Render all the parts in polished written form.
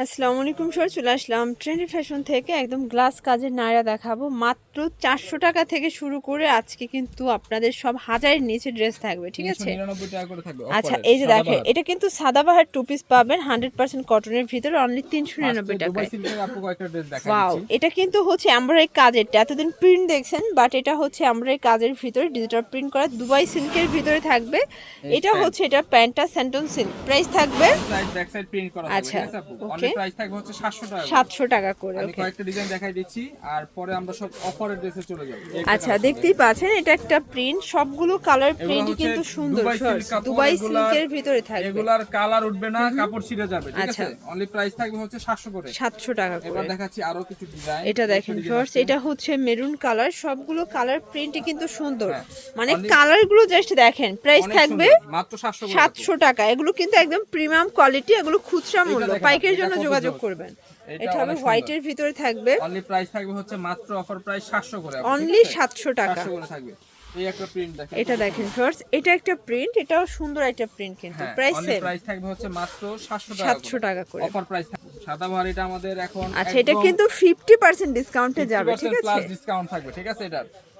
আসসালামু আলাইকুম স্যার, চলে আসলাম ট্রেন্ডি ফ্যাশন থেকে একদম গ্লাস কাজের নায়রা দেখাবো। মাত্র 400 টাকা থেকে শুরু করে আজকে কিন্তু আপনাদের সব হাজারের নিচে ড্রেস থাকবে, ঠিক আছে? 399 টাকা করে থাকবে আচ্ছা, অফারে এই যে দেখেন, সাদাবাহার। এটা কিন্তু সাদাবাহার টু পিস পাবেন 100% কটনের ভিতরে, অনলি 399 দুবাই টাকায়। সিল্কের আপু কয়েকটা ড্রেস দেখাই ওয়াও, দিচ্ছি। এটা কিন্তু হচ্ছে এমব্রয়ডারি কাজের, এতদিন প্রিন্ট দেখছেন, বাট এটা হচ্ছে এমব্রয়ডারি কাজের ভিতরে ডিজিটাল প্রিন্ট করা দুবাই সিল্কের ভিতরে থাকবে। এটা হচ্ছে এটা প্যান্টটা স্যান্টন সিল্ক, প্রাইস থাকবে সাইড ব্যাক সাইড প্রিন্ট করা থাকবে, আচ্ছা, ঠিক আছে আপু? ওকে, অনলি প্রাইস থাকবে হচ্ছে 700 টাকা করে। 700 টাকা করে। আমি ওকে, কয়েকটা ডিজাইন দেখাই দিচ্ছি আর পরে আমরা সব অফারের ড্রেসে চলে যাব। আচ্ছা, দেখতেই পাচ্ছেন এটা একটা প্রিন্ট, সবগুলো কালার প্রিন্টই কিন্তু সুন্দর। দুবাই সিল্কের ভিতরে থাকবে, এগুলার কালার উঠবে না, কাপড় ছিঁড়ে যাবে, ঠিক আচ্ছা, আছে? অনলি প্রাইস থাকবে হচ্ছে 700 করে, 700 টাকা করে। এবার দেখাচ্ছি আরো কিছু ডিজাইন। এটা দেখেন ফার্স্ট, এটা হচ্ছে মেরুন কালার, সবগুলো কালার প্রিন্টই কিন্তু সুন্দর, মানে Only- কালারগুলো জাস্ট দেখেন। প্রাইস অনেক থাকবে সুন্দর, মাত্র 700 করে। 700 টাকা। এগুলো কিন্তু একদম প্রিমিয়াম কোয়ালিটি, এগুলো খুচরা মূল্য, দেখেন, পাইকারির এটা জন্য কত যোগাযোগ জোস। করবেন। এটা এটা হবে অনেক সুন্দর। হোয়াইটের ভিতরে থাকবে, অনলি প্রাইস থাকবে হচ্ছে মাত্র অফার প্রাইস 700 করে আপু, ঠিক অনলি আছে? 700 টাকা। 700 করে থাকবে। এই একটা প্রিন্ট দেখেন, এটা দেখেন ফার্স্ট, এটা একটা প্রিন্ট, এটাও সুন্দর একটা প্রিন্ট, কিন্তু হ্যাঁ, প্রাইস অনলি সেম, প্রাইস থাকবে হচ্ছে মাত্র 700 টাকা 700 টাকা করে। অফার প্রাইস থাকবে। সাদাবাহার এটা আমাদের এখন আচ্ছা, এটা কিন্তু 50% ডিসকাউন্টে যাবে, ঠিক আছে? প্লাস ডিসকাউন্ট থাকবে, ঠিক আছে?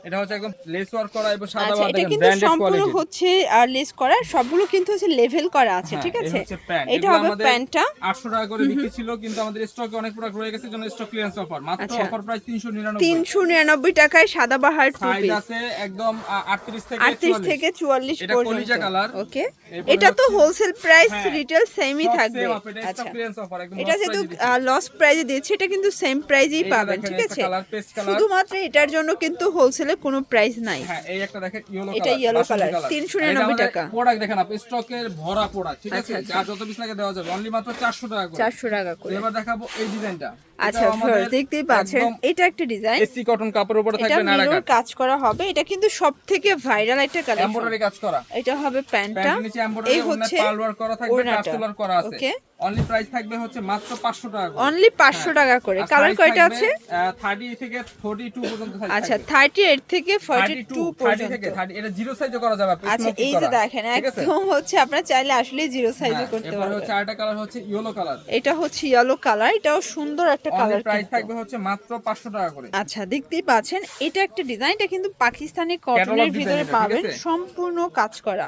এটা হচ্ছে একদম লেস ওয়ার্ক করা এবং আচ্ছা, সাদাবাহার এটা দেখেন কিন্তু ব্র্যান্ডেড সম্পূর্ণ কোয়ালিটি। হচ্ছে আর লেস করা, সবগুলো কিন্তু হচ্ছে লেভেল করা আছে, ঠিক আছে? হচ্ছে প্যান্ট, এটা হবে প্যান্টটা 800 টাকা করে বিক্রি ছিল, কিন্তু আমাদের স্টকে অনেক প্রোডাক্ট রয়ে গেছে, জন্য স্টক ক্লিয়ারেন্স অফার। মাত্র আচ্ছা, অফার প্রাইস 399। 399 টাকায় সাদাবাহার টু সাইজ পিস, আছে একদম 38 থেকে 38 44। থেকে 44 এটা কলিজা পর্যন্ত। কালার। ওকে, এরপরে এটা তো হচ্ছে- হোলসেল প্রাইস, হ্যাঁ, রিটেল সেমই সব থাকবে। same up, এটা আচ্ছা, stock clearance offer, একদম এটা loss যেহেতু price এ দিচ্ছি। লস প্রাইজে দিচ্ছে, এটা কিন্তু সেম প্রাইজেই এইটা পাবেন, দেখেন, ঠিক একটা আছে? Colour, paste colour. শুধুমাত্র এটার জন্য কিন্তু হোলসেলে কোনো প্রাইস নাই। হ্যাঁ, এই একটা দেখেন ইয়েলো এটা কালার, yellow color, 399 টাকা। প্রোডাক্ট দেখেন আপনি, স্টকের ভরা প্রোডাক্ট, ঠিক আছে? আচ্ছা, যা যত পিস লাগে দেওয়া যাবে, অনলি মাত্র 400 টাকা করে। 400 টাকা করে। এবার দেখাবো এই ডিজাইনটা। আচ্ছা, ফার্স্ট দেখতেই পাচ্ছেন, এটা একটা ডিজাইন, এসি কটন কাপড়ের উপরে এটা থাকবে নাড়া মিরর কাট, কাজ করা হবে। এটা কিন্তু সবথেকে ভাইরাল একটা কালেকশন, এমব্রয়ডারি কাজ করা। এটা হবে প্যান্টটা, প্যান্টের নিচে এমব্রয়ডারি, এই ওন্নায় হচ্ছে পার্ল ওয়ার্ক করা থাকবে, ওড়নাটা। টার্সেল করা আছে। ওকে, অনলি প্রাইস থাকবে হচ্ছে মাত্র 500 টাকা করে। অনলি 500 টাকা করে। আর কালার size কয়টা থাকবে, আছে? 30 থেকে 42 পর্যন্ত সাইজ আচ্ছা, থাকবে। 38 থেকে 32 42 30 পর্যন্ত। থেকে 30, এটা জিরো সাইজও করা যাবে আপনি, আচ্ছা, smoking এই যে করা, দেখেন, ঠিক আছে? একদম হচ্ছে আপনারা চাইলে আসলে জিরো সাইজও হ্যাঁ, করতে এরপর পারবেন। হচ্ছে আরেকটা কালার হচ্ছে ইয়েলো কালার। এটা হচ্ছে ইয়েলো কালার, এটাও সুন্দর একটা অনলি কালার। প্রাইস থাকবে হচ্ছে মাত্র 500 টাকা করে। আচ্ছা, দেখতেই পাচ্ছেন, এটা একটা ডিজাইন, এটা কিন্তু পাকিস্তানি কটনের Catalog ভিতরে design এটা, ঠিক পাবেন, আছে? সম্পূর্ণ কাজ করা।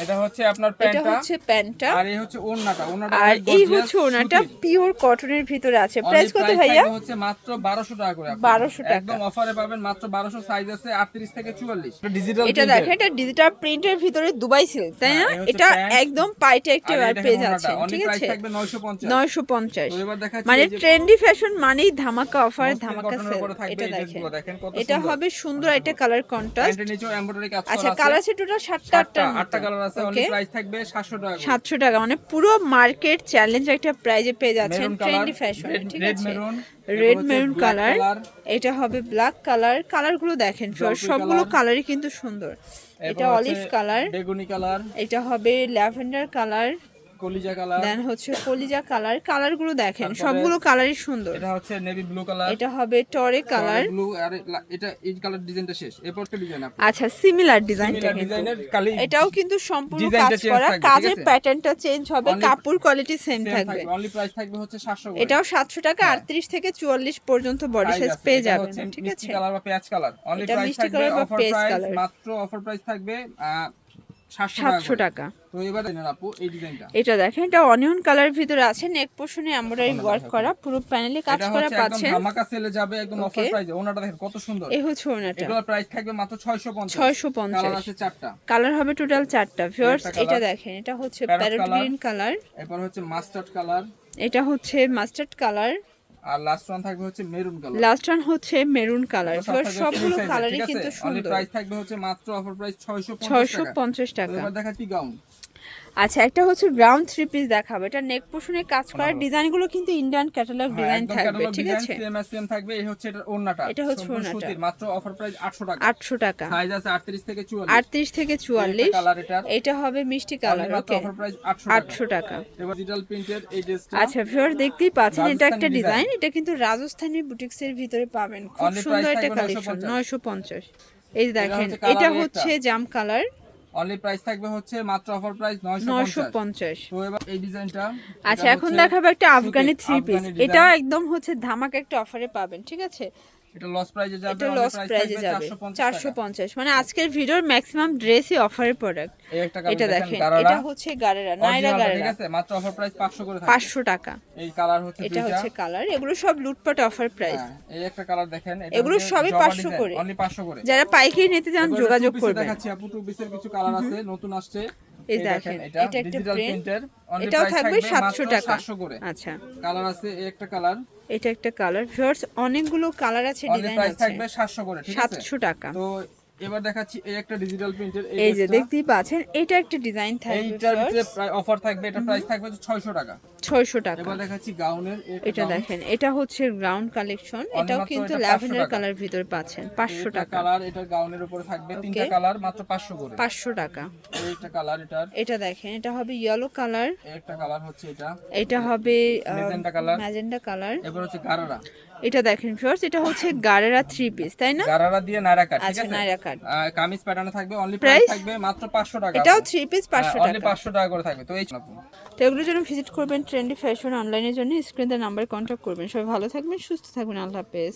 এটা হচ্ছে আপনার এটা প্যান্টটা, হচ্ছে প্যান্টটা, আর এই হচ্ছে ওড়নাটা। আর এই হচ্ছে ওনাটা পিওর কটনের ভিতরে আছে। প্রাইস কত ভাইয়া? হচ্ছে মাত্র 1200 টাকা করে আপু। 1200 টাকা। একদম অফারে পাবেন মাত্র 1200, সাইজ আছে 38 থেকে 44। এটা ডিজিটাল এটা দেখেন, এটা ডিজিটাল প্রিন্টের ভিতরে দুবাই সিল্ক, তাই না? হ্যাঁ, এই হচ্ছে এটা প্যান্ট। একদম পাইটে একটা আর এটা পেজ ওড়নাটা, আছে, অনলি ঠিক প্রাইস আছে? থাকবে 950। 950। তো এবার দেখাচ্ছি মানে এই যে ট্রেন্ডি ফ্যাশন মানেই ধামাকা অফার, মসলিন ধামাকা কটনের সেল। উপরে থাকবে এটা এই দেখেন, ড্রেসগুলো, দেখেন কত এটা সুন্দর। হবে সুন্দর একটা কালার কন্ট্রাস্ট। প্যান্টের নিচেও এমব্রয়ডারি কাজ আচ্ছা, করা কালার আছে। আছে টোটাল 7টা 8টা কালার আছে, অনলি ওকে, প্রাইস থাকবে 700 টাকা করে। 700 টাকা, মানে পুরো মার্কেট চ্যালেঞ্জ একটা প্রাইজে পেয়ে যাচ্ছেন মেরুন ট্রেন্ডি কালার, ফ্যাশন, ঠিক রেড আছে? Maroon, red maroon colour, colour, এটা হবে ব্ল্যাক কালার। কালারগুলো দেখেন, জলপাই সবগুলো কালার। কালারই কিন্তু সুন্দর। এটা অলিভ কালার, বেগুনি কালার, এটা হবে ল্যাভেন্ডার কালার, কলিজা কালার, দেন হচ্ছে কলিজা কালার। কালারগুলো দেখেন, তারপরে সবগুলো কালারই সুন্দর। এটা হচ্ছে নেভি ব্লু কালার, এটা হবে টরে কালার। ব্লু, আর এটা এই কালার ডিজাইনটা শেষ, এরপর তো ডিজাইন আপনি আচ্ছা, সিমিলার ডিজাইনটা সিমিলার কিন্তু, ডিজাইনের কালি, এটাও কিন্তু সম্পূর্ণ ডিজাইনটা কাজ চেঞ্জ করা, থাকবে, ঠিক কাজের আছে? প্যাটার্নটা চেঞ্জ হবে, Only- কাপড় কোয়ালিটি সেম সেম থাকবে। থাকবে। অনলি প্রাইস থাকবে হচ্ছে 700 করে। এটাও 700 টাকা, হ্যাঁ। 38 থেকে 44 পর্যন্ত বডি Size সাইজ আছে। পেয়ে এটা যাবেন, হচ্ছে ঠিক মিষ্টি আছে? কালার বা পেঁয়াজ কালার। অনলি এটা প্রাইস মিষ্টি থাকবে কালার বা অফার পেঁয়াজ প্রাইস, কালার। মাত্র অফার প্রাইস থাকবে 700 700 টাকা। টাকা। তো এবার নেন আপু এই ডিজাইনটা। এটা দেখেন, এটা অনিয়ন কালার ভিতরে আছে, নেক পোর্শনে এমব্রয়ডারি ওয়ার্ক করা, পুরো প্যানেলে কাজ এটা করা হচ্ছে একদম পাচ্ছেন। ধামাকা সেলে যাবে, একদম অফার Okay. প্রাইসে। ওনাটা দেখেন কত সুন্দর। এই হচ্ছে ওনাটা, এগুলোর প্রাইস থাকবে মাত্র 650। 650। কালার আছে 4টা। কালার হবে টোটাল 4টা। ভিউয়ার্স, একটা এটা colour, দেখেন, এটা হচ্ছে parrot parrot colour, green colour, এরপর হচ্ছে মাস্টার্ড কালার, এটা হচ্ছে মাস্টার্ড কালার, আর লাস্ট ওয়ান থাকবে হচ্ছে মেরুন কালার। লাস্ট ওয়ান হচ্ছে মেরুন কালার। সব থাকবে সবগুলো free size এ, কালারই ঠিক আছে? কিন্তু অনলি সুন্দর। প্রাইস থাকবে হচ্ছে মাত্র অফার প্রাইস 650 টাকা। 650 তো টাকা। এবার দেখাচ্ছি গাউন। আচ্ছা, একটা হচ্ছে ব্রাউন থ্রি পিস দেখাবো। এটা নেক পোর্শনে কাজ করার ডিজাইনগুলো কিন্তু ইন্ডিয়ান ক্যাটালগ ডিজাইন থাকবে, ঠিক আছে? সেম থাকবে। এই হচ্ছে এটার ওড়নাটা, এটা হচ্ছে সম্পূর্ণ ওড়নাটা। সুতির, মাত্র অফার প্রাইস 800 টাকা। 800 টাকা। সাইজ আছে 38 থেকে 44। 38 থেকে 44। কালার এটার, এটা হবে মিষ্টি কালার, মাত্র ওকে, অফার প্রাইস 800 টাকা। এবার ডিজিটাল প্রিন্টের এই ড্রেসটা, আচ্ছা ভিউয়ার, দেখতেই পাচ্ছেন, এটা রাজস্থানি একটা ডিজাইন। ডিজাইন, এটা কিন্তু রাজস্থানি বুটিক্সের ভিতরে পাবেন, খুব Only সুন্দর price একটা থাকবে কালেকশন, 950। 950। এই যে দেখেন, হচ্ছে colour এটা এর হচ্ছে একটা। জাম কালার, অনলি প্রাইস থাকবে হচ্ছে মাত্র অফার প্রাইস 950। 950। তো এবার এই ডিজাইনটা, আচ্ছা, এখন দেখাবো একটা আফগানি 3 পিস। এটাও একদম হচ্ছে ধামাকা একটা অফারে পাবেন, ঠিক আছে? এটা লস প্রাইজে যাবে, এটা লস প্রাইজে যাবে 450। মানে আজকের ভিডিওর ম্যাক্সিমাম ড্রেসই অফারের প্রোডাক্ট। এই একটা এটা কালার দেখেন, দেখেন, এটা হচ্ছে গারেরা, নাইরা ঠিক গারেরা, আছে, মাত্র অফার প্রাইস 500 করে থাকবে, 500 টাকা। এই কালার হচ্ছে এটা দুইটা। হচ্ছে কালার, এগুলো সব লুটপাট অফার প্রাইস। এই একটা কালার দেখেন, এটা এগুলো হচ্ছে সবই জবা 500 ডিজাইন, করে। অনলি 500 করে। যারা পাইকারি নিতে চান এবার যোগাযোগ two piece করবেন। দেখাচ্ছি আপু, টু পিসের কিছু কালার আছে নতুন আসছে। এই দেখেন, এটা একটা ডিজিটাল প্রিন্ট, প্রিন্টের, অনলি এটাও প্রাইস থাকবে থাকবে 700 টাকা। 700 করে। আচ্ছা, কালার আছে, এই একটা কালার, এটা একটা কালার। ভিউয়ার্স, অনেকগুলো কালার আছে, অনলি ডিজাইন প্রাইস আছে, থাকবে 700 করে, ঠিক আছে? 700 টাকা। তো এবার দেখাচ্ছি এই একটা ডিজিটাল প্রিন্টের, এই যে দেখতেই পাচ্ছেন, এটা একটা ডিজাইন থাকবে, এইটার ভিতরে অফার থাকবে, এটা প্রাইস থাকবে 600 টাকা। 600 টাকা। এবার দেখাচ্ছি গাউনের, এটা দেখেন, এটা হচ্ছে গ্রাউন্ড কালেকশন, এটাও মাত্র কিন্তু এটা 500 ল্যাভেন্ডার টাকা। কালার ভিতর পাচ্ছেন 500 টাকা। কালার, এটা গাউনের উপরে থাকবে, তিনটা কালার মাত্র 500 করে। 500 টাকা। এই একটা কালার, এটার এটা দেখেন, এটা হবে ইয়েলো কালার, এই একটা কালার হচ্ছে এটা, এটা হবে ম্যাজেন্টা কালার। Magenta colour. এবার হচ্ছে গারারা, এটা দেখেন ভিউয়ার্স, এটা হচ্ছে গারেরা 3 পিস, তাই না? গারারা দিয়ে নাইরা কাট, ঠিক আচ্ছা, আছে? নাইরা কাট। কামিজ প্যাটার্নে থাকবে, অনলি Price? প্রাইস থাকবে মাত্র 500 টাকা। এটাও 3 পিস 500 অনলি টাকা। 500 টাকা করে থাকবে। তো এই তো এগুলোর জন্য ভিজিট করবেন ট্রেন্ডি ফ্যাশন অনলাইনের জন্য, স্ক্রিনে নাম্বার কন্ট্যাক্ট করবেন। সবাই ভালো থাকবেন, সুস্থ থাকবেন, আল্লাহ হাফেজ।